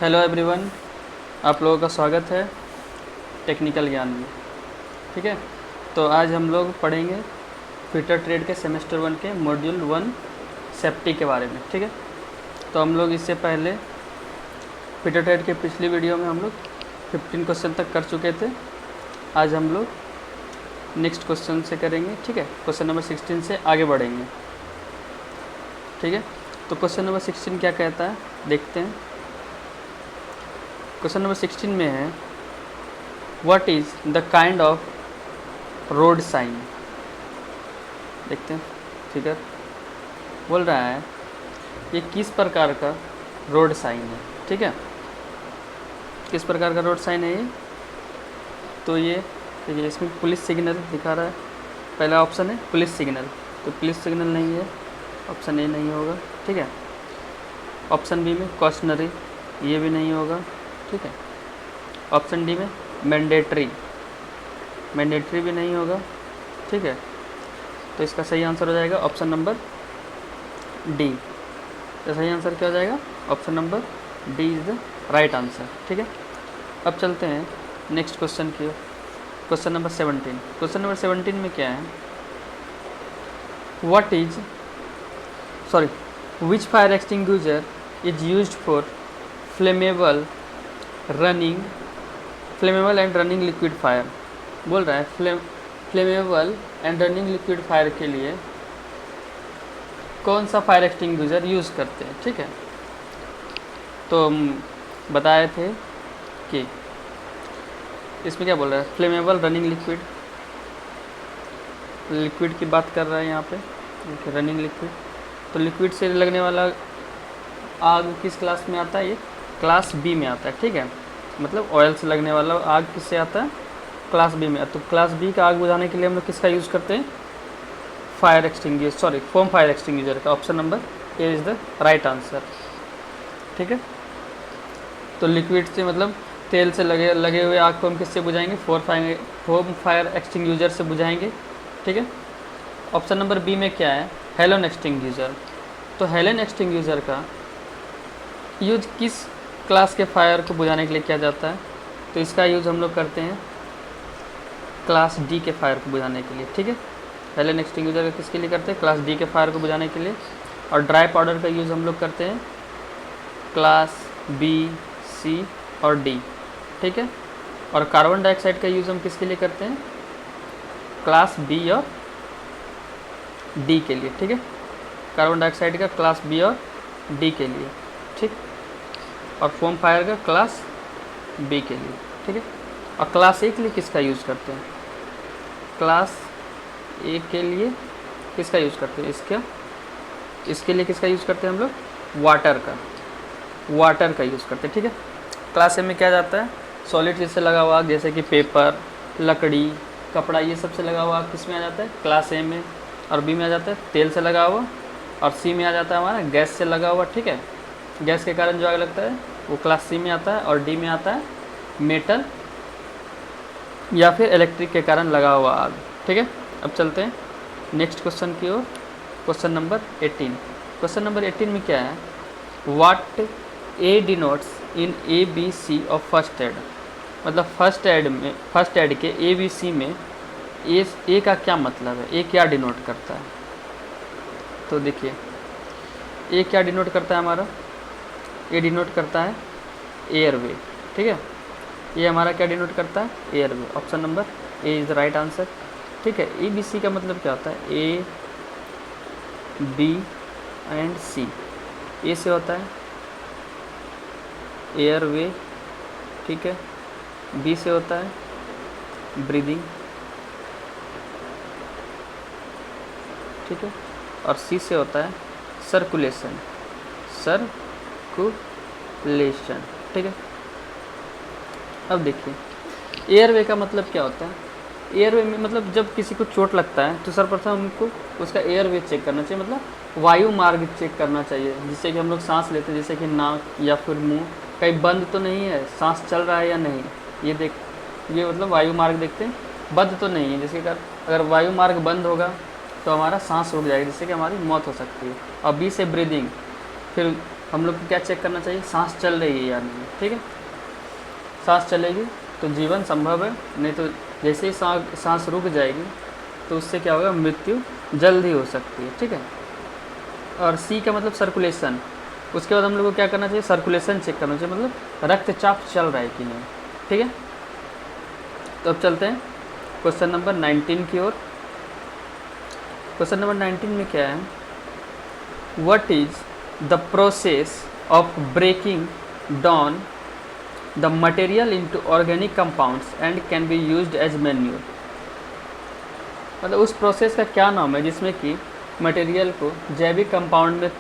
Hello everyone, आप लोगों का स्वागत है टेक्निकल ज्ञान में। ठीक है, तो आज हम लोग पढ़ेंगे फिटर ट्रेड के सेमेस्टर 1 के मॉड्यूल 1 सेफ्टी के बारे में। ठीक है, तो हम लोग इससे पहले फिटर ट्रेड के पिछली वीडियो में हम लोग 15 क्वेश्चन तक कर चुके थे। आज हम लोग नेक्स्ट क्वेश्चन से करेंगे। ठीक है, क्वेश्चन नंबर 16 से आगे बढ़ेंगे। ठीक है, तो क्वेश्चन नंबर 16 क्या कहता है देखते हैं। क्वेश्चन नंबर 16 में है what is the kind of road sign. देखते हैं फिगर। बोल रहा है ये किस प्रकार का रोड साइन है। ठीक है, किस प्रकार का रोड साइन है ये। तो ये देखिए, इसमें पुलिस सिग्नल दिखा रहा है। पहला ऑप्शन है पुलिस सिग्नल, तो पुलिस सिग्नल नहीं है, ऑप्शन ए नहीं होगा। ठीक है, ऑप्शन बी में कॉशनरी, ये भी नहीं होगा। ठीक है, ऑप्शन डी में मैंडेटरी, मैंडेटरी भी नहीं होगा। ठीक है, तो इसका सही आंसर हो जाएगा ऑप्शन नंबर डी। तो सही आंसर क्या हो जाएगा? Option number D is the right answer. ठीक है, अब चलते हैं नेक्स्ट क्वेश्चन की ओर। Question number 17। क्वेश्चन नंबर 17 में क्या है, what is which fire extinguisher is used for flammable and running liquid fire. बोल रहा है flammable and running liquid fire के लिए कौन सा फायर एक्सटिंग्विशर यूज़ करते हैं। ठीक है, तो हम बताए थे कि इसमें क्या बोल रहा है, फ्लेमेबल रनिंग लिक्विड की बात कर रहा है यहाँ पे, रनिंग लिक्विड। तो लिक्विड से लगने वाला आग किस क्लास में आता है? ये क्लास बी में आता है। ठीक है, मतलब ऑयल से लगने वाला आग किससे आता है? क्लास बी में। तो क्लास बी का आग बुझाने के लिए हम लोग किसका यूज़ करते हैं? फोम फायर एक्सटिंग्विशर का। Option number A is the right answer. ठीक है, तो लिक्विड से मतलब तेल से लगे हुए आग को हम किससे बुझाएंगे? फोम फायर एक्सटिंग्विशर से बुझाएंगे। ठीक है, ऑप्शन नंबर बी में क्या है? Halogen extinguisher. तो हेलोजन एक्सटिंग्विशर का यूज किस क्लास के फायर को बुझाने के लिए किया जाता है? तो इसका यूज़ हम लोग करते हैं क्लास डी के फायर को बुझाने के लिए। ठीक है, हेलोजन एक्सटिंग्विशर का किसके लिए करते हैं? क्लास डी के फायर को बुझाने के लिए। और ड्राई पाउडर का यूज़ हम लोग करते हैं क्लास बी, सी और डी। ठीक है, और कार्बन डाइऑक्साइड का यूज़ हम किसके लिए करते हैं? क्लास बी और डी के लिए। ठीक है, कार्बन डाइऑक्साइड का क्लास बी और डी के लिए। ठीक, और फोम फायर का क्लास बी के लिए। ठीक है, और क्लास ए के लिए किसका यूज़ करते हैं? क्लास ए के लिए किसका यूज़ करते हैं? इसके लिए किसका यूज़ करते हैं हम लोग? वाटर का यूज़ करते हैं। ठीक है, क्लास ए में क्या जाता है? सॉलिड चीज़ से लगा हुआ, जैसे कि पेपर, लकड़ी, कपड़ा, ये सब से लगा हुआ किस में आ जाता है? क्लास ए में। और बी में आ जाता है तेल से लगा हुआ, और सी में आ जाता है हमारा गैस से लगा हुआ। ठीक है, गैस के कारण जो आग लगता है वो क्लास सी में आता है। और डी में आता है मेटल या फिर इलेक्ट्रिक के कारण लगा हुआ आग। ठीक है, अब चलते हैं नेक्स्ट क्वेश्चन की ओर। Question number 18। क्वेश्चन नंबर 18 में क्या है, what A denotes in A B C of first aid. मतलब फर्स्ट एड के ए बी सी में ए का क्या मतलब है? ए क्या डिनोट करता है? तो देखिए, ए क्या डिनोट करता है हमारा? ए डिनोट करता है एयरवे। ठीक है, ये हमारा क्या डिनोट करता है? Airway. Option number A is the right answer. ठीक है, ए बी सी का मतलब क्या होता है? ए बी एंड सी। ए से होता है एयरवे। ठीक है, बी से होता है ब्रीदिंग। ठीक है, और सी से होता है सर्कुलेशन। ठीक है, अब देखिए एयरवे का मतलब क्या होता है? एयरवे में मतलब जब किसी को चोट लगता है तो सर्वप्रथम हमको उसका एयरवे चेक करना चाहिए, मतलब वायु मार्ग चेक करना चाहिए, जिससे कि हम लोग सांस लेते हैं, जैसे कि नाक या फिर मुंह कहीं बंद तो नहीं है, सांस चल रहा है या नहीं, ये मतलब वायु मार्ग देखते हैं, बंद तो नहीं है। जैसे अगर वायु मार्ग बंद होगा तो हमारा सांस रुक जाएगा, जिससे कि हमारी मौत हो सकती है। और बी से ब्रीदिंग, फिर हम लोग को क्या चेक करना चाहिए, सांस चल रही है या नहीं, ठीक है। सांस चलेगी तो जीवन संभव है, नहीं तो जैसे ही सांस रुक जाएगी तो उससे क्या होगा, मृत्यु जल्द ही हो सकती है, ठीक है। और सी का मतलब सर्कुलेशन, उसके बाद हम लोग को क्या करना चाहिए, सर्कुलेशन चेक करना चाहिए, मतलब रक्तचाप चल रहा है कि नहीं, ठीक है। तो अब चलते हैं क्वेश्चन नंबर 19 की ओर। क्वेश्चन नंबर 19 में क्या है, what is the process of breaking down the material into organic compounds and can be used as manure. मतलब उस प्रोसेस का क्या नाम है जिसमें कि मटेरियल को जैविक कंपाउंड में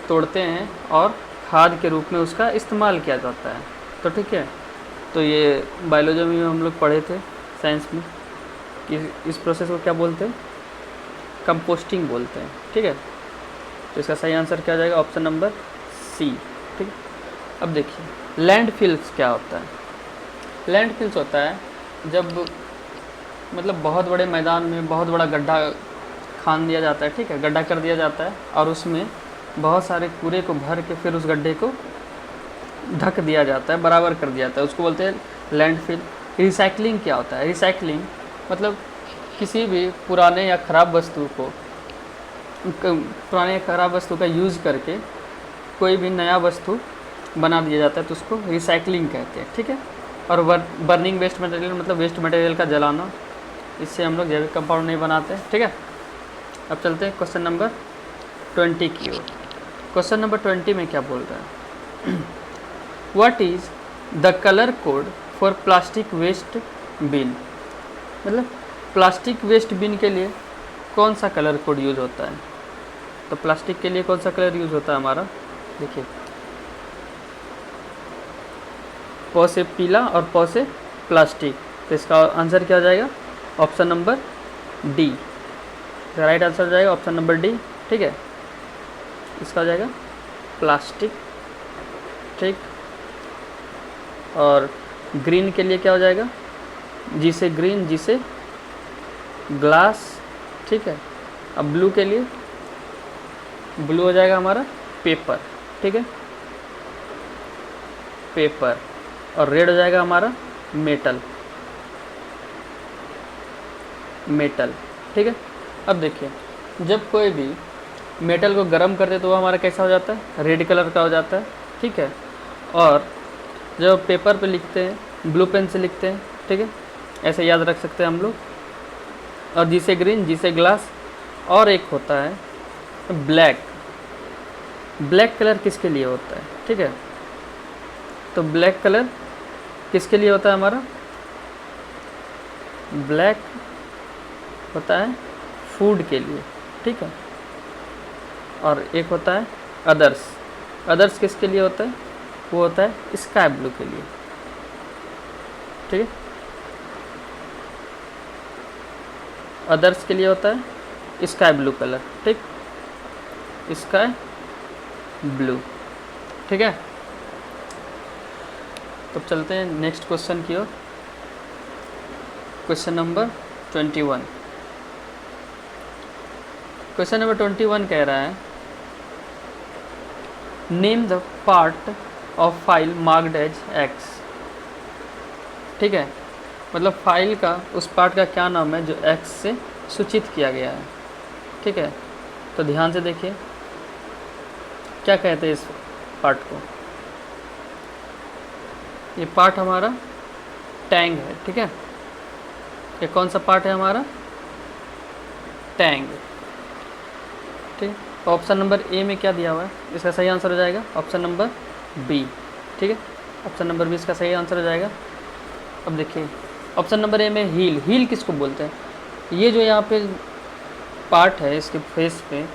तोड़ते हैं और खाद के रूप में उसका इस्तेमाल किया जाता है। तो ठीक है, तो ये बायोलॉजी में हम लोग पढ़े थे साइंस में कि इस प्रोसेस को क्या बोलते हैं, कंपोस्टिंग बोलते हैं, ठीक है। तो इसका सही आंसर क्या हो जाएगा, ऑप्शन नंबर सी, ठीक है। अब देखिए लैंडफिल्स क्या होता है। लैंडफिल्स होता है जब मतलब बहुत बड़े मैदान में बहुत बड़ा गड्ढा खान दिया जाता है, ठीक है, गड्ढा कर दिया जाता है और उसमें बहुत सारे कूड़े को भर के फिर उस गड्ढे को ढक दिया जाता है, बराबर कर दिया जाता है, उसको बोलते हैं लैंडफिल। रिसाइकलिंग क्या होता है, रिसाइकलिंग मतलब किसी भी पुराने या ख़राब वस्तु का यूज़ करके कोई भी नया वस्तु बना दिया जाता है, तो उसको रिसाइकलिंग कहते हैं, ठीक है। और बर्निंग वेस्ट मटेरियल मतलब वेस्ट मटेरियल का जलाना, इससे हम लोग जैविक कंपाउंड नहीं बनाते, ठीक है। अब चलते हैं क्वेश्चन नंबर 20 की ओर। क्वेश्चन नंबर 20 में क्या बोल रहा है, what is the colour code for plastic waste bin. मतलब प्लास्टिक वेस्ट बिन के लिए कौन सा कलर कोड यूज़ होता है। तो प्लास्टिक के लिए कौन सा कलर यूज़ होता है हमारा, देखिए प से पीला और प से प्लास्टिक, तो इसका आंसर क्या हो जाएगा, option number D. Right answer हो जाएगा ऑप्शन नंबर डी, ठीक है। इसका हो जाएगा प्लास्टिक, ठीक। और ग्रीन के लिए क्या हो जाएगा, जी से ग्रीन, जी से ग्लास, ठीक है। अब ब्लू के लिए ब्लू हो जाएगा हमारा पेपर, ठीक है, पेपर। और रेड हो जाएगा हमारा मेटल, मेटल, ठीक है। अब देखिए जब कोई भी मेटल को गर्म करते तो वो हमारा कैसा हो जाता है, रेड कलर का हो जाता है, ठीक है। और जब पेपर पे लिखते हैं ब्लू पेन से लिखते हैं, ठीक है, ऐसे याद रख सकते हैं हम लोग। और जी से ग्रीन, जी से ग्लास। और एक होता है ब्लैक, ब्लैक कलर किसके लिए होता है, ठीक है। तो ब्लैक कलर किसके लिए होता है हमारा, ब्लैक होता है फूड के लिए, ठीक है। और एक होता है अदर्स, अदर्स किसके लिए होता है, वो होता है स्काई ब्लू के लिए, ठीक है। अदर्स के लिए होता है स्काई ब्लू कलर, ठीक, स्काई ब्लू, ठीक है। तो चलते हैं नेक्स्ट क्वेश्चन की ओर। Question number 21। क्वेश्चन नंबर 21 कह रहा है, name the part of file marked as X, ठीक है। मतलब फाइल का उस पार्ट का क्या नाम है जो एक्स से सूचित किया गया है, ठीक है। तो ध्यान से देखिए क्या कहते हैं इस पार्ट को, ये पार्ट हमारा टैंग है, ठीक है। ये कौन सा पार्ट है हमारा, टैंग, ठीक। ऑप्शन नंबर ए में क्या दिया हुआ है, इसका सही आंसर हो जाएगा ऑप्शन नंबर बी, ठीक है। ऑप्शन नंबर बी इसका सही आंसर हो जाएगा। अब देखिए ऑप्शन नंबर ए में हील, हील किसको बोलते हैं, ये जो यहाँ पे पार्ट है इसके फेस पे,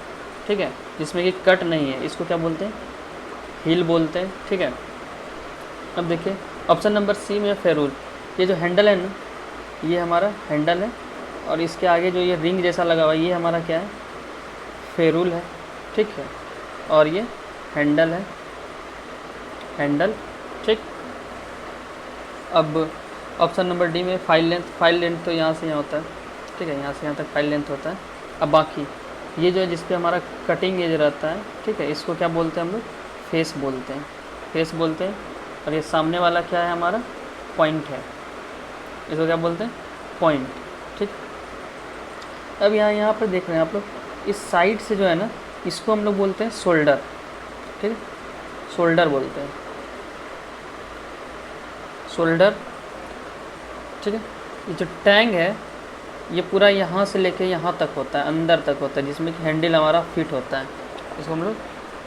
ठीक है, जिसमें कि कट नहीं है, इसको क्या बोलते हैं, हील बोलते हैं, ठीक है। अब देखिए ऑप्शन नंबर सी में फेरूल, ये जो हैंडल है ना, ये हमारा हैंडल है और इसके आगे जो ये रिंग जैसा लगा हुआ है ये हमारा क्या है, फेरूल है, ठीक है। और ये हैंडल है, हैंडल, ठीक। अब ऑप्शन नंबर डी में फाइल लेंथ, फाइल लेंथ तो यहाँ से यहाँ होता है, ठीक है, यहाँ से यहाँ तक फाइल लेंथ होता है। अब बाकी ये जो है जिस पे हमारा कटिंग एज रहता है, ठीक है, इसको क्या बोलते हैं हम लोग, फेस बोलते हैं, फेस बोलते हैं। और ये सामने वाला क्या है हमारा, पॉइंट है, इसको क्या बोलते हैं, पॉइंट। ठीक, अब यहाँ पर देख रहे हैं आप लोग, इस साइड से जो है ना, इसको हम लोग बोलते हैं शोल्डर। ठीक है, शोल्डर बोलते हैं, शोल्डर। ठीक है, ये जो टैंग है ये पूरा यहाँ से लेके यहाँ तक होता है, अंदर तक होता है, जिसमें कि हैंडल हमारा फिट होता है, इसको हम लोग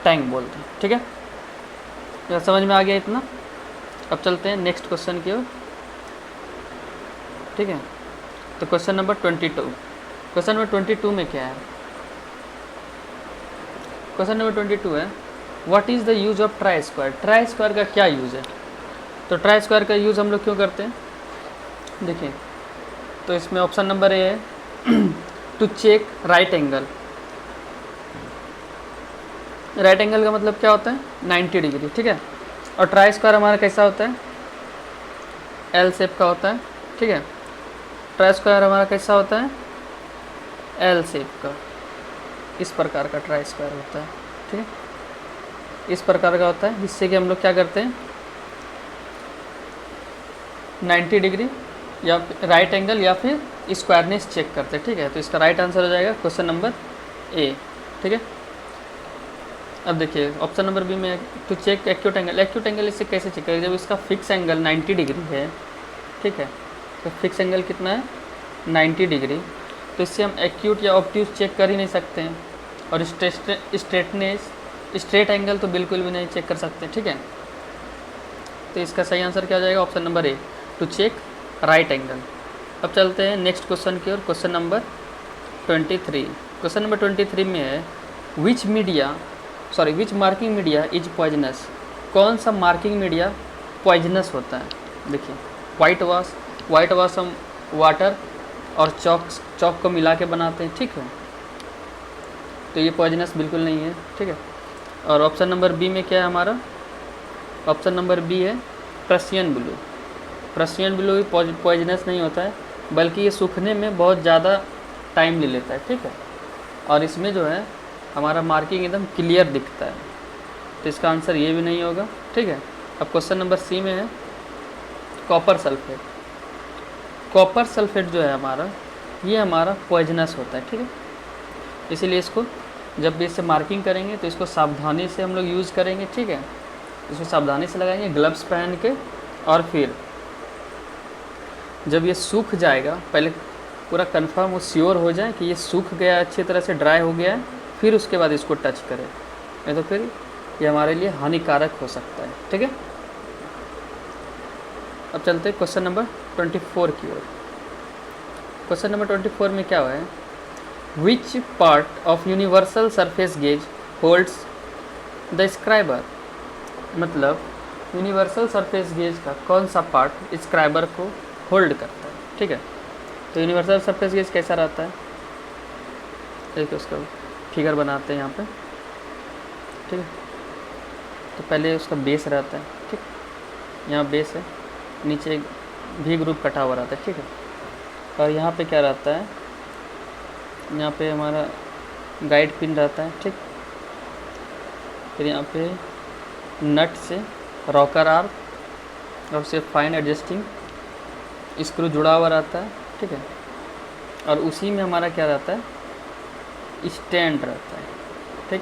टैंग बोलते हैं। ठीक है, तो समझ में आ गया इतना। अब चलते हैं नेक्स्ट क्वेश्चन की ओर। ठीक है, तो क्वेश्चन नंबर 22, क्वेश्चन नंबर 22 में क्या है, क्वेश्चन नंबर 22 है what is the use of try square. Try square का क्या यूज़ है, तो ट्राई स्क्वायर का यूज़ हम लोग क्यों करते हैं, देखिए, तो इसमें ऑप्शन नंबर ए है to check right angle. Right angle का मतलब क्या होता है, 90 डिग्री। ठीक है, और ट्राई स्क्वायर हमारा कैसा होता है, एल शेप का होता है। ठीक है, ट्राई स्क्वायर हमारा कैसा होता है, एल शेप का, इस प्रकार का ट्राई स्क्वायर होता है। ठीक है, इस प्रकार का होता है, जिससे कि हम लोग क्या करते हैं, 90 डिग्री या राइट एंगल या फिर स्क्वायरनेस चेक करते हैं। ठीक है, तो इसका राइट आंसर हो जाएगा क्वेश्चन नंबर ए। ठीक है, अब देखिए ऑप्शन नंबर बी में to check acute angle. Acute angle इससे कैसे चेक करें, जब इसका फिक्स एंगल 90 डिग्री है। ठीक है, तो फिक्स एंगल कितना है, 90 डिग्री, तो इससे हम एक्यूट या ऑब्ट्यूज चेक कर ही नहीं सकते हैं। और स्ट्रेटनेस, स्ट्रेट एंगल तो बिल्कुल भी नहीं चेक कर सकते। ठीक है, तो इसका सही आंसर क्या हो जाएगा, option number A, to check right angle. अब चलते हैं नेक्स्ट क्वेश्चन की ओर, क्वेश्चन नंबर 23। क्वेश्चन नंबर 23 में है which marking media is poisonous. कौन सा मार्किंग मीडिया पॉइजनस होता है। देखिए, वाइट वाश हम वाटर और चॉक को मिला के बनाते हैं। ठीक है, तो ये पॉइजनस बिल्कुल नहीं है। ठीक है, और ऑप्शन नंबर बी में क्या है हमारा, ऑप्शन नंबर बी है प्रशियन ब्लू। प्रशियन ब्लू भी पॉइजनस नहीं होता है, बल्कि ये सूखने में बहुत ज़्यादा टाइम ले लेता है। ठीक है, और इसमें जो है हमारा मार्किंग एकदम क्लियर दिखता है, तो इसका आंसर ये भी नहीं होगा। ठीक है, अब क्वेश्चन नंबर सी में है कॉपर सल्फेट। कॉपर सल्फेट जो है हमारा, ये हमारा पॉइजनस होता है। ठीक है, इसीलिए इसको जब भी इससे मार्किंग करेंगे तो इसको सावधानी से हम लोग यूज़ करेंगे। ठीक है, इसको सावधानी से लगाएंगे, ग्लव्स पहन के, और फिर जब ये सूख जाएगा, पहले पूरा कंफर्म हो, श्योर हो जाए कि ये सूख गया, अच्छी तरह से ड्राई हो गया है, फिर उसके बाद इसको टच करें, नहीं तो फिर ये हमारे लिए हानिकारक हो सकता है। ठीक है, अब चलते हैं क्वेश्चन नंबर 24 की ओर। क्वेश्चन नंबर 24 में क्या हुआ है, which part of universal surface gauge holds the scriber. मतलब यूनिवर्सल सरफेस गेज का कौन सा पार्ट स्क्राइबर को होल्ड करता है। ठीक है, तो यूनिवर्सल सरफेस गेज कैसा रहता है, देखिए उसका फिगर बनाते हैं यहाँ पे। ठीक है, तो पहले उसका बेस रहता है। ठीक, यहाँ बेस है, नीचे भी ग्रुप कटा हुआ रहता है। ठीक है, और यहाँ पे क्या रहता है, यहाँ पे हमारा गाइड पिन रहता है। ठीक, फिर यहाँ पे नट से रॉकर आर्क और से फाइन एडजस्टिंग स्क्रू जुड़ा हुआ रहता है। ठीक है, और उसी में हमारा क्या रहता है, स्टैंड रहता है। ठीक,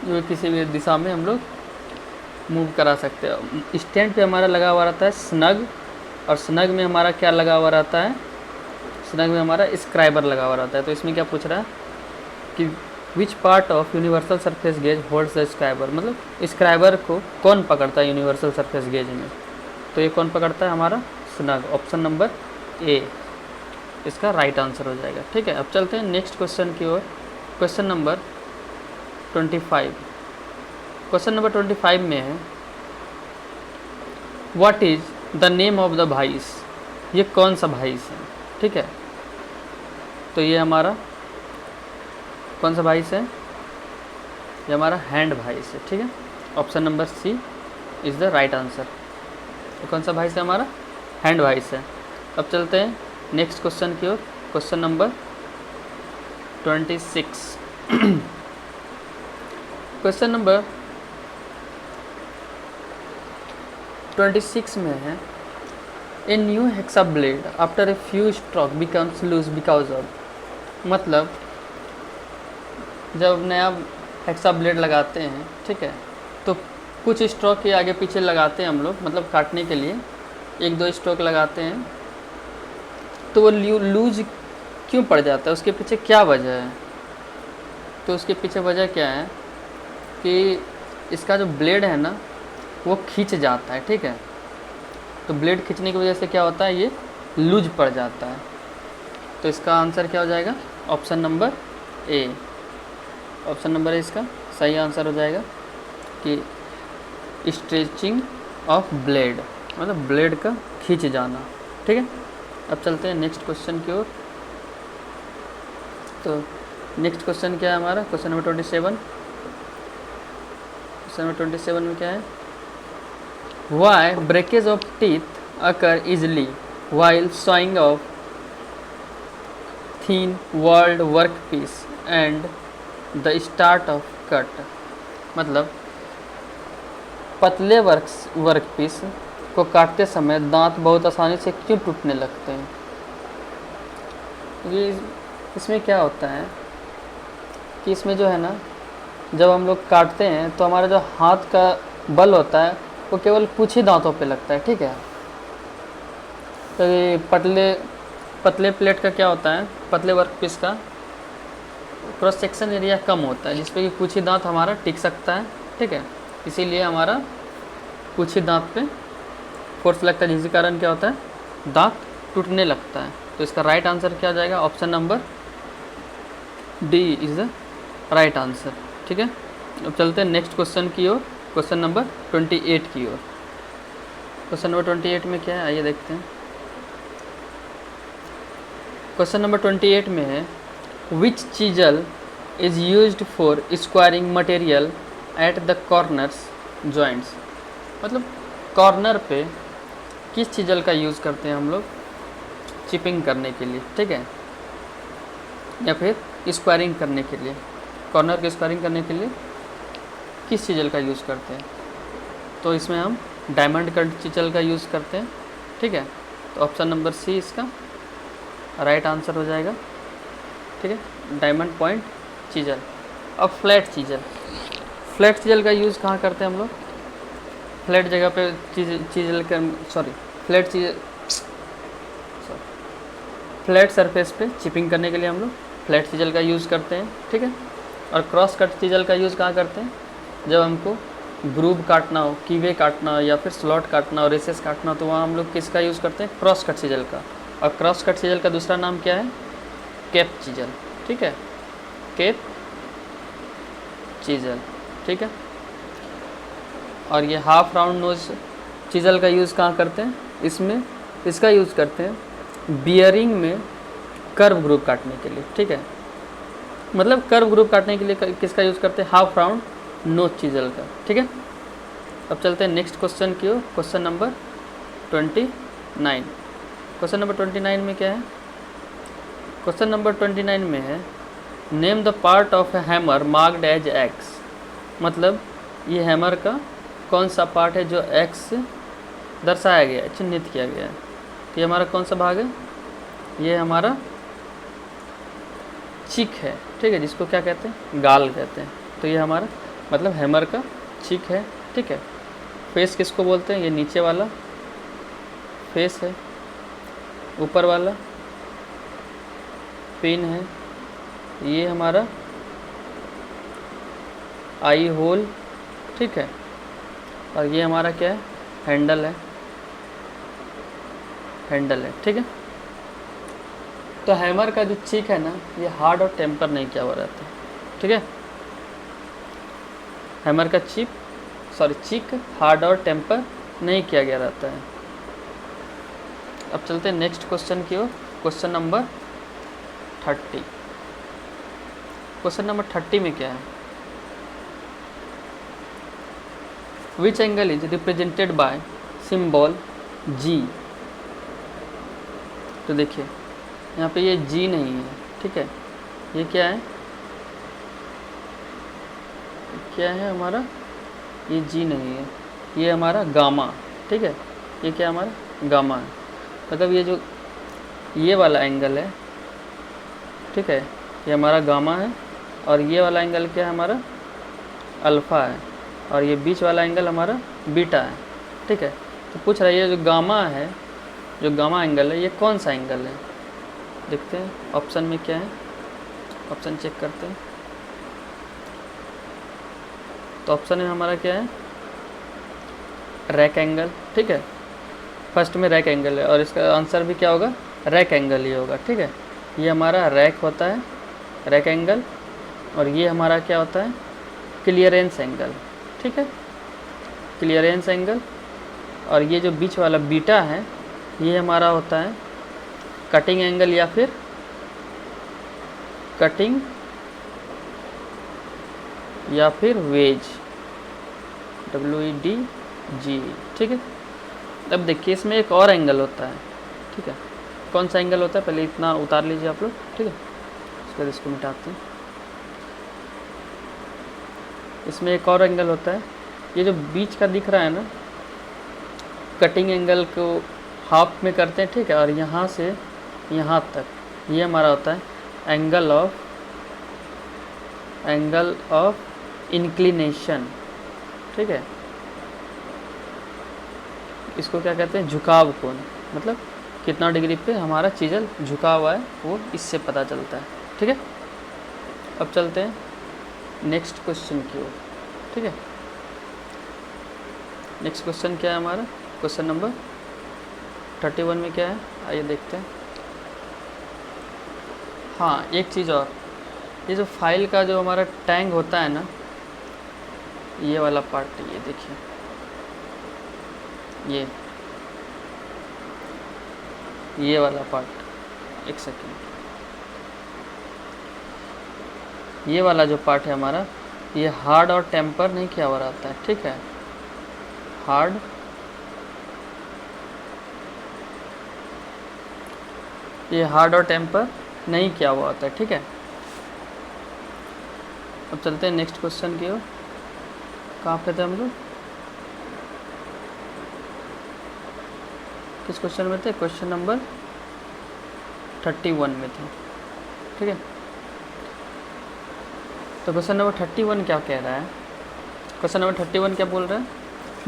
जो किसी भी दिशा में हम लोग मूव करा सकते हैं। स्टैंड पे हमारा लगा हुआ रहता है स्नग, और स्नग में हमारा क्या लगा हुआ रहता है, स्नग में हमारा स्क्राइबर लगा हुआ रहता है। तो इसमें क्या पूछ रहा है कि which part of universal surface gauge holds the scriber, मतलब स्क्राइबर को कौन पकड़ता है यूनिवर्सल सरफेस गेज में, तो ये कौन पकड़ता है, हमारा स्नग। ऑप्शन नंबर ए इसका राइट आंसर हो जाएगा। ठीक है, अब चलते हैं नेक्स्ट क्वेश्चन की ओर, क्वेश्चन नंबर 25। क्वेश्चन नंबर 25 में है what is the name of the vice. ये कौन सा वाइस है। ठीक है, तो ये हमारा कौन सा वाइस है, ये हमारा हैंड वाइस है। ठीक है, option number C is the right answer. तो कौन सा वाइस है, हमारा हैंड वाइस है। अब चलते हैं नेक्स्ट क्वेश्चन की ओर, क्वेश्चन नंबर 26। क्वेश्चन नंबर 26 में है a new hacksaw blade after a few stroke becomes loose because of, मतलब जब नया हेक्सा ब्लेड लगाते हैं, ठीक है, तो कुछ स्ट्रोक के आगे पीछे लगाते हैं हम लोग, मतलब काटने के लिए 1-2 स्ट्रोक लगाते हैं, तो वो लूज क्यों पड़ जाता है, उसके पीछे क्या वजह है? तो उसके पीछे वजह क्या है कि इसका जो ब्लेड है ना वो खींच जाता है, ठीक है। तो ब्लेड खींचने की वजह से क्या होता है, ये लूज पड़ जाता है। तो इसका आंसर क्या हो जाएगा? ऑप्शन नंबर ए। ऑप्शन नंबर ए इसका सही आंसर हो जाएगा कि स्ट्रेचिंग ऑफ ब्लेड, मतलब ब्लेड का खींच जाना, ठीक है। अब चलते हैं नेक्स्ट क्वेश्चन की ओर। तो नेक्स्ट क्वेश्चन क्या है हमारा? Question number 27। क्वेश्चन नंबर 27 में क्या है? Why breakage of teeth occur easily while sawing of thin walled work piece and the start of cut, मतलब पतले वर्क पीस को काटते समय दांत बहुत आसानी से क्यों टूटने लगते हैं? ये इसमें क्या होता है कि इसमें जो है ना, जब हम लोग काटते हैं तो हमारा जो हाथ का बल होता है वो केवल कुछ ही दांतों पे लगता है, ठीक है। तो ये पतले प्लेट का क्या होता है, पतले वर्क पीस का क्रॉस सेक्शन एरिया कम होता है, जिसपे कि कुछ ही दांत हमारा टिक सकता है, ठीक है। इसीलिए हमारा कुछ ही दांत पे फोर्स लगता है, जिसके कारण क्या होता है, दांत टूटने लगता है। तो इसका राइट आंसर क्या हो जाएगा? Option number D is the right answer, ठीक है। अब चलते हैं नेक्स्ट क्वेश्चन की ओर, क्वेश्चन नंबर 28 की ओर। क्वेश्चन नंबर 28 में क्या है, आइए देखते हैं। क्वेश्चन नंबर 28 में है which chisel is used for squaring material at the corners joints, मतलब कॉर्नर पे किस चीजल का यूज़ करते हैं हम लोग चिपिंग करने के लिए, ठीक है, या फिर स्क्वायरिंग करने के लिए, कॉर्नर की स्क्वायरिंग करने के लिए किस चीजल का यूज़ करते हैं? तो इसमें हम डायमंड कट चीजल का यूज़ करते हैं, ठीक है। तो ऑप्शन नंबर सी इसका राइट आंसर हो जाएगा, ठीक है, डायमंड पॉइंट चीजल। अब फ्लैट चीजल का यूज़ कहाँ करते हैं हम लोग? फ्लैट जगह पे फ्लैट सरफेस पे चिपिंग करने के लिए हम लोग फ्लैट चीजल का यूज़ करते हैं, ठीक है। और क्रॉस कट चीजल का यूज़ कहाँ करते हैं? जब हमको ग्रूव काटना हो, कीवे काटना हो, या फिर स्लॉट काटना हो, रेसेस काटना हो, तो वहाँ हम लोग किसका यूज़ करते हैं? क्रॉस कट चीजल का। और क्रॉस कट चीजल का दूसरा नाम क्या है? कैप चीजल, ठीक है, कैप चीजल, ठीक है। और ये हाफ राउंड नोज चीजल का यूज़ कहाँ करते हैं? इसका यूज़ करते हैं बियरिंग में कर्व ग्रुप काटने के लिए, ठीक है, मतलब कर्व ग्रुप काटने के लिए किसका यूज़ करते हैं? हाफ राउंड नोज चीजल का, ठीक है। अब चलते हैं नेक्स्ट क्वेश्चन की ओर, क्वेश्चन नंबर 29। क्वेश्चन नंबर 29 में क्या है? क्वेश्चन नंबर 29 में है name the part of a hammer marked as X, मतलब ये हैमर का कौन सा पार्ट है जो एक्स से दर्शाया गया है, चिन्हित किया गया है? तो ये हमारा कौन सा भाग है? ये हमारा चिक है, ठीक है, जिसको क्या कहते हैं? गाल कहते हैं। तो ये हमारा मतलब हैमर का चिक है, ठीक है। फेस किसको बोलते हैं? ये नीचे वाला फेस है, ऊपर वाला पिन है, ये हमारा आई होल, ठीक है, और ये हमारा क्या है? हैंडल है, ठीक है। तो हैमर का जो चिक है ना, ये हार्ड और टेम्पर नहीं किया हुआ रहता है, ठीक है। हैमर का चिक हार्ड और टेम्पर नहीं किया गया रहता है। अब चलते हैं नेक्स्ट क्वेश्चन की ओर, क्वेश्चन नंबर 30। क्वेश्चन नंबर 30 में क्या है? Which angle is represented by symbol G. तो देखिए यहाँ पे ये जी नहीं है, ठीक है, ये क्या है? क्या है हमारा? ये जी नहीं है, ये हमारा गामा, ठीक है। ये क्या हमारा गामा है, मतलब ये जो ये वाला एंगल है, ठीक है, ये हमारा गामा है, और ये वाला एंगल क्या है हमारा अल्फ़ा है, और ये बीच वाला एंगल हमारा बीटा है, ठीक है। तो पूछ रहा है ये जो गामा है, जो गामा एंगल है, ये कौन सा एंगल है। देखते हैं ऑप्शन में क्या है, ऑप्शन चेक करते हैं। तो ऑप्शन में हमारा क्या है रैक एंगल, ठीक है। फर्स्ट में रैक एंगल है और इसका आंसर भी क्या होगा रैक एंगल ही होगा, ठीक है। ये हमारा रैक होता है, रैक एंगल, और ये हमारा क्या होता है क्लियरेंस एंगल, ठीक है, क्लियरेंस एंगल। और ये जो बीच वाला बीटा है ये हमारा होता है कटिंग एंगल या फिर कटिंग या फिर वेज, WEDG, ठीक है। अब देखिए इसमें एक और एंगल होता है, ठीक है। कौन सा एंगल होता है पहले इतना उतार लीजिए आप लोग, ठीक है। उसके बाद इसको मिटाते हैं। इसमें एक और एंगल होता है, ये जो बीच का दिख रहा है ना, कटिंग एंगल को हाफ में करते हैं, ठीक है। और यहाँ से यहाँ तक ये हमारा होता है एंगल ऑफ इंक्लिनेशन, ठीक है। इसको क्या कहते हैं झुकाव कोण, मतलब कितना डिग्री पे हमारा चीज़ल झुका हुआ है वो इससे पता चलता है, ठीक है। अब चलते हैं नेक्स्ट क्वेश्चन की ओर, ठीक है। नेक्स्ट क्वेश्चन क्या है हमारा, क्वेश्चन नंबर 31 में क्या है आइए देखते हैं। हाँ एक चीज़ और, ये जो फाइल का जो हमारा टैग होता है ना, ये वाला पार्ट, ये देखिए ये वाला पार्ट, एक सेकेंड, ये वाला जो पार्ट है हमारा, ये हार्ड और टेम्पर नहीं किया हुआ रहता है, ठीक है। हार्ड और टेम्पर नहीं किया हुआ होता है, ठीक है। अब चलते हैं नेक्स्ट क्वेश्चन की ओर। कहाँ पे थे हम लोग, किस क्वेश्चन में थे, क्वेश्चन नंबर 31 में थे, ठीक है। तो क्वेश्चन नंबर 31 क्या कह रहा है, क्वेश्चन नंबर 31 क्या बोल रहा है,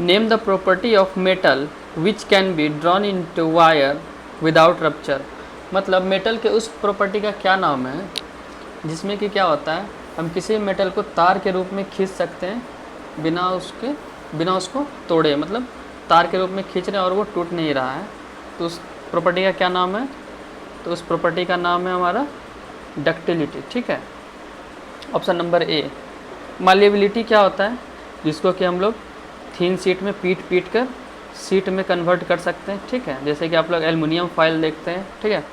name the property of metal which can be drawn into wire without rupture. मतलब मेटल के उस प्रॉपर्टी का क्या नाम है जिसमें कि क्या होता है, हम किसी मेटल को तार के रूप में खींच सकते हैं बिना उसको तोड़े, मतलब तार के रूप में खींच रहे हैं और वो टूट नहीं रहा है, तो उस प्रॉपर्टी का क्या नाम है, तो उस प्रॉपर्टी का नाम है हमारा डक्टिलिटी, ठीक है। ऑप्शन नंबर ए। मालिएबिलिटी क्या होता है, जिसको कि हम लोग थीन शीट में पीट कर शीट में कन्वर्ट कर सकते हैं, ठीक है। जैसे कि आप लोग एल्युमिनियम फाइल देखते हैं, ठीक है।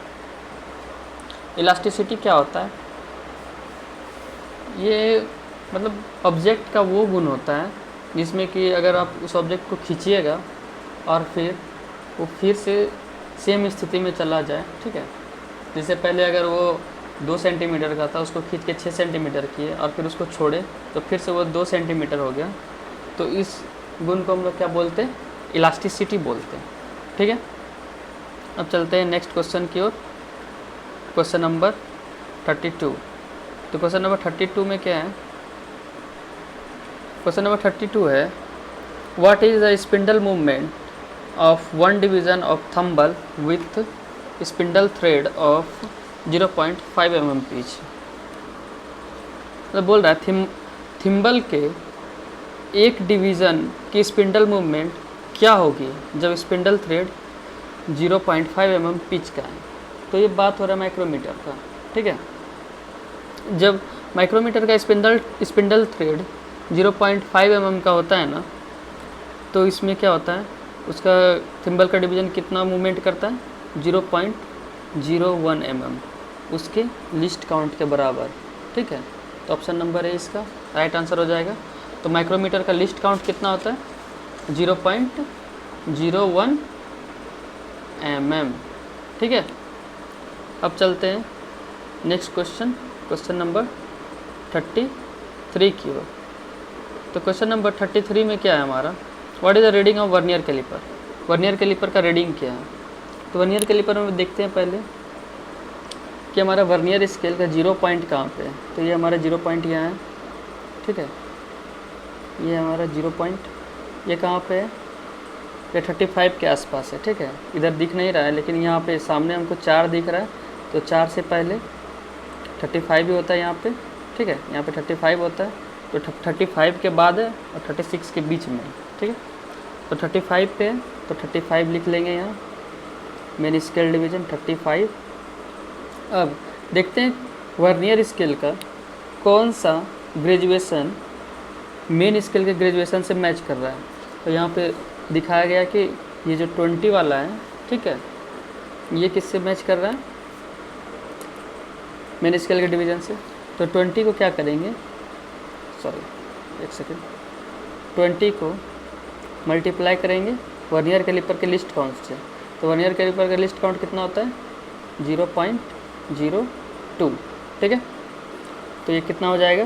इलास्टिसिटी क्या होता है, ये मतलब ऑब्जेक्ट का वो गुण होता है जिसमें कि अगर आप उस ऑब्जेक्ट को खींचिएगा और फिर वो फिर से सेम स्थिति में चला जाए, ठीक है। जैसे पहले अगर वो 2 सेंटीमीटर का था, उसको खींच के 6 सेंटीमीटर किए और फिर उसको छोड़े तो फिर से वो 2 सेंटीमीटर हो गया, तो इस गुण को हम लोग क्या बोलते हैं, इलास्टिसिटी बोलते हैं, ठीक है। अब चलते हैं नेक्स्ट क्वेश्चन की ओर, क्वेश्चन नंबर 32। तो क्वेश्चन नंबर 32 में क्या है, क्वेश्चन नंबर 32 है what is the spindle movement of one division of thimble with spindle thread of 0.5 mm pitch. तो बोल रहा है थिम्बल के एक डिवीज़न की स्पिंडल मूवमेंट क्या होगी जब स्पिंडल थ्रेड 0.5 mm पिच का है। तो ये बात हो रहा है माइक्रोमीटर का, ठीक है। जब माइक्रोमीटर का स्पिंडल थ्रेड 0.5 mm का होता है ना, तो इसमें क्या होता है, उसका थिम्बल का डिवीज़न कितना मूवमेंट करता है, 0.01 mm, उसके लिस्ट काउंट के बराबर, ठीक है। तो ऑप्शन नंबर ए इसका राइट आंसर हो जाएगा। तो माइक्रोमीटर का लिस्ट काउंट कितना होता है, 0.01 mm, ठीक है। अब चलते हैं नेक्स्ट क्वेश्चन, क्वेश्चन नंबर 33 की ओर। तो क्वेश्चन नंबर 33 में क्या है हमारा, what is the reading of vernier caliper. Vernier caliper का रीडिंग क्या है। तो वर्नियर कैलिपर में देखते हैं पहले कि हमारा वर्नियर स्केल का 0 पॉइंट कहाँ पे है। तो ये हमारा 0 पॉइंट यहाँ है, ठीक है। ये हमारा 0 पॉइंट ये कहाँ पे है, ये 35 के आसपास है, ठीक है। इधर दिख नहीं रहा है लेकिन यहाँ पे सामने हमको 4 दिख रहा है, तो 4 से पहले 35 भी होता है यहाँ पे, ठीक है। यहाँ पे 35 होता है, तो 35 के बाद है और 36 के बीच में, ठीक है। तो 35 पे है तो 35 लिख लेंगे यहाँ, मेन स्केल डिवीज़न 35। अब देखते हैं वर्नियर स्केल का कौन सा ग्रेजुएशन मेन स्केल के ग्रेजुएशन से मैच कर रहा है। तो यहाँ पे दिखाया गया कि ये जो 20 वाला है, ठीक है, ये किससे मैच कर रहा है, मेन स्केल के डिवीज़न से। तो 20 को क्या करेंगे, सॉरी एक सेकेंड, 20 को मल्टीप्लाई करेंगे वर्नियर कैलिपर के लिस्ट काउंट से। तो वर्नियर कैलिपर का लिस्ट काउंट कितना होता है, 0.02, ठीक है। तो ये कितना हो जाएगा,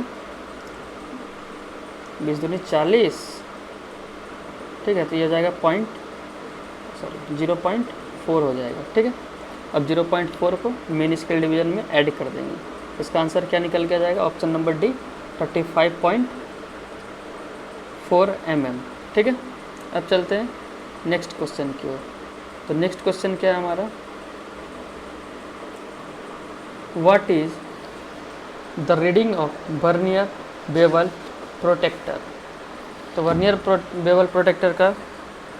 20 दूनी 40, ठीक है। तो ये हो जाएगा 0.4 हो जाएगा, ठीक है। अब 0.4 को मेन स्केल डिवीज़न में ऐड कर देंगे। इसका आंसर क्या निकल के आ जाएगा, ऑप्शन नंबर डी 35.4 mm, ठीक है। अब चलते हैं नेक्स्ट क्वेश्चन की ओर। तो नेक्स्ट क्वेश्चन क्या है हमारा, what is the reading of vernier bevel protector. तो वर्नियर बेवल प्रोटेक्टर का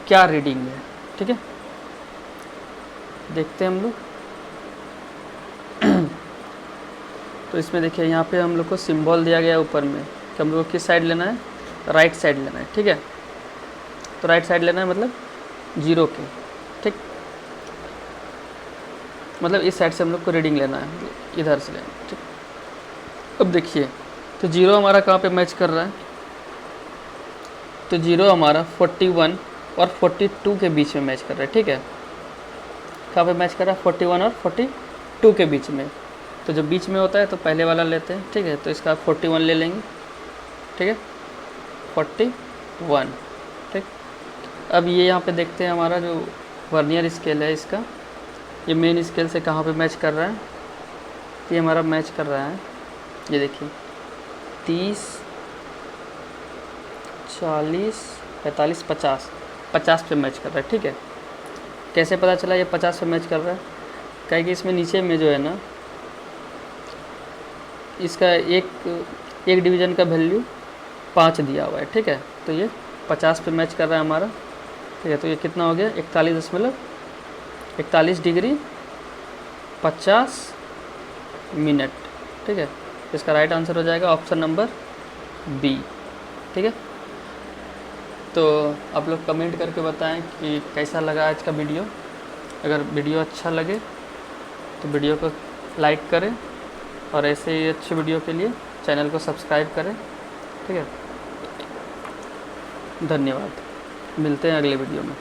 क्या रीडिंग है, ठीक है, देखते हैं हम लोग। तो इसमें देखिए यहाँ पे हम लोग को सिंबल दिया गया है ऊपर में कि हम लोग को किस साइड लेना है, राइट साइड लेना है, ठीक है। तो राइट साइड लेना है मतलब 0 के, ठीक, मतलब इस साइड से हम लोग को रीडिंग लेना है, इधर से लेना है, ठीक। अब देखिए तो 0 हमारा कहाँ पे मैच कर रहा है, तो 0 हमारा 41 और 42 के बीच में मैच कर रहा है, ठीक है। कहाँ पे मैच कर रहा है, 41 और 42 के बीच में। तो जब बीच में होता है तो पहले वाला लेते हैं, ठीक है। तो इसका 41 ले लेंगे, ठीक है, 41, ठीक। अब ये यहाँ पे देखते हैं हमारा जो वर्नियर स्केल है इसका, ये मेन स्केल से कहाँ पे मैच कर रहा है, ये हमारा मैच कर रहा है, ये देखिए 30, 40, 45, 50 पे मैच कर रहा है, ठीक है। कैसे पता चला ये 50 पे मैच कर रहा है, कहें कि इसमें नीचे में जो है ना, इसका एक डिवीज़न का वैल्यू 5 दिया हुआ है, ठीक है। तो ये 50 पे मैच कर रहा है हमारा, ठीक है। तो ये कितना हो गया, 41 डिग्री 50 मिनट, ठीक है। इसका राइट आंसर हो जाएगा ऑप्शन नंबर बी, ठीक है। तो आप लोग कमेंट करके बताएं कि कैसा लगा आज का वीडियो। अगर वीडियो अच्छा लगे तो वीडियो को लाइक करें और ऐसे ही अच्छे वीडियो के लिए चैनल को सब्सक्राइब करें, ठीक है। धन्यवाद, मिलते हैं अगले वीडियो में।